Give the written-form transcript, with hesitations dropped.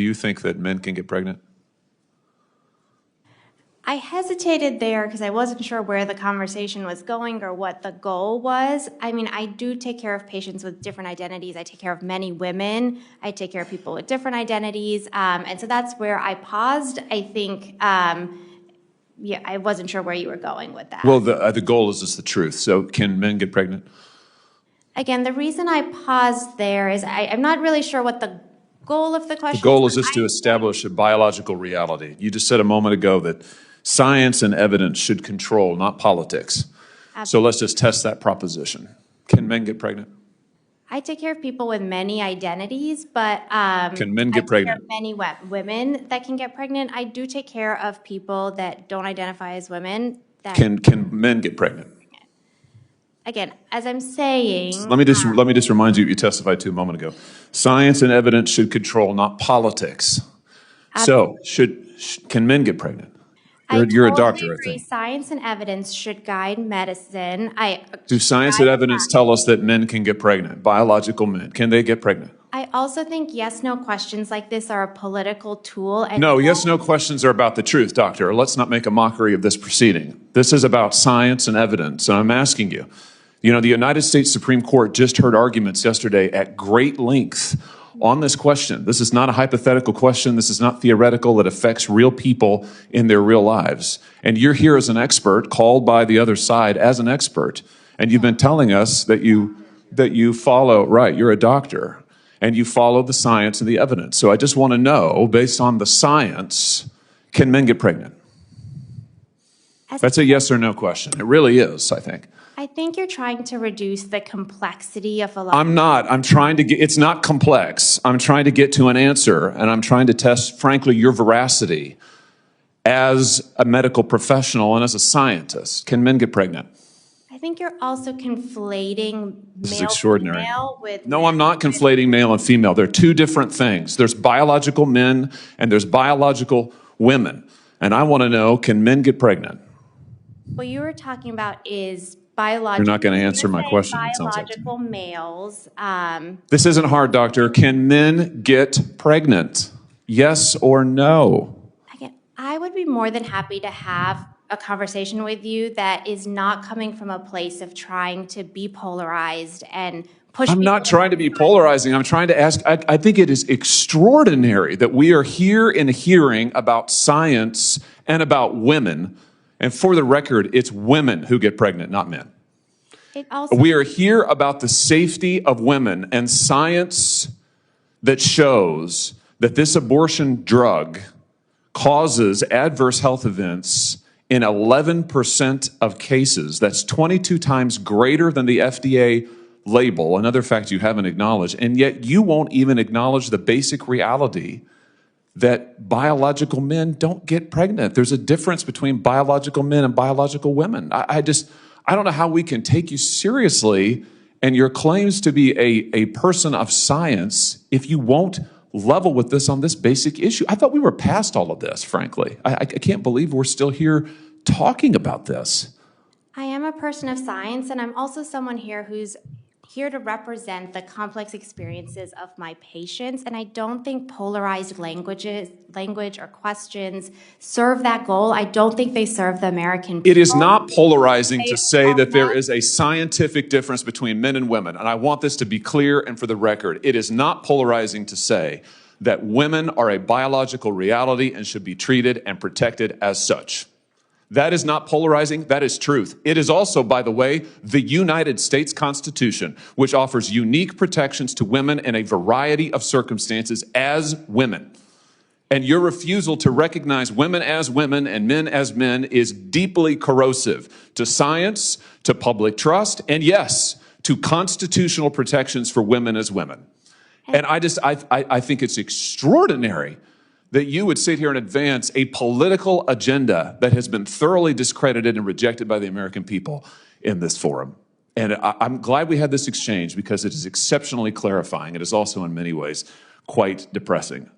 Do you think that men can get pregnant? I hesitated there because I wasn't sure where the conversation was going or what the goal was. I mean, I do take care of patients with different identities. I take care of many women. I take care of people with different identities. And so that's where I paused. I think, yeah, I wasn't sure where you were going with that. Well, the goal is just the truth. So can men get pregnant? Again, the reason I paused there is I'm not really sure what the goal of the question is. The goal is just to establish a biological reality. You just said a moment ago that science and evidence should control, not politics. Absolutely. So let's just test that proposition. Can men get pregnant? I take care of people with many identities, but can men get pregnant? I take care of many women that can get pregnant. I do take care of people that don't identify as women. That Can men get pregnant? Again, as I'm saying, Let me just remind you what you testified to a moment ago. Science and evidence should control, not politics. So can men get pregnant? You're a doctor, I think. Science and evidence should guide medicine. Do science and evidence tell us that men can get pregnant? Biological men, can they get pregnant? I also think yes/no questions like this are a political tool. And no, yes/no questions are about the truth, doctor. Let's not make a mockery of this proceeding. This is about science and evidence, and I'm asking you. You know, the United States Supreme Court just heard arguments yesterday at great length on this question. This is not a hypothetical question. This is not theoretical. It affects real people in their real lives. And you're here as an expert, called by the other side as an expert. And you've been telling us that you follow, right, you're a doctor, and you follow the science and the evidence. So I just want to know, based on the science, can men get pregnant? That's a yes or no question. It really is, I think. I think you're trying to reduce the complexity of a lot. I'm not. I'm trying to get, it's not complex. I'm trying to get to an answer, and I'm trying to test, frankly, your veracity as a medical professional and as a scientist. Can men get pregnant? I think you're also conflating this is extraordinary. Male with no, I'm not conflating male and female. They're two different things. There's biological men and there's biological women. And I want to know, can men get pregnant? What you were talking about is biological. You're not going to answer my question. Biological males. This isn't hard, doctor. Can men get pregnant? Yes or no? Again, I would be more than happy to have a conversation with you that is not coming from a place of trying to be polarized and push. I'm not trying to be polarizing. I'm trying to ask. I think it is extraordinary that we are here in a hearing about science and about women. And for the record, it's women who get pregnant, not men. We are here about the safety of women and science that shows that this abortion drug causes adverse health events in 11% of cases. That's 22 times greater than the FDA label, another fact you haven't acknowledged. And yet you won't even acknowledge the basic reality that biological men don't get pregnant. There's a difference between biological men and biological women. I don't know how we can take you seriously and your claims to be a person of science if you won't level with this on this basic issue. I thought we were past all of this, frankly. I can't believe we're still here talking about this. I am a person of science, and I'm also someone here who's here to represent the complex experiences of my patients, and I don't think polarized language or questions serve that goal. I don't think they serve the American people. It is not polarizing to say that there is a scientific difference between men and women, and I want this to be clear and for the record. It is not polarizing to say that women are a biological reality and should be treated and protected as such. That is not polarizing, that is truth. It is also, by the way, the United States Constitution, which offers unique protections to women in a variety of circumstances as women. And your refusal to recognize women as women and men as men is deeply corrosive to science, to public trust, and yes, to constitutional protections for women as women. And I think it's extraordinary that you would sit here and advance a political agenda that has been thoroughly discredited and rejected by the American people in this forum. And I'm glad we had this exchange because it is exceptionally clarifying. It is also in many ways quite depressing.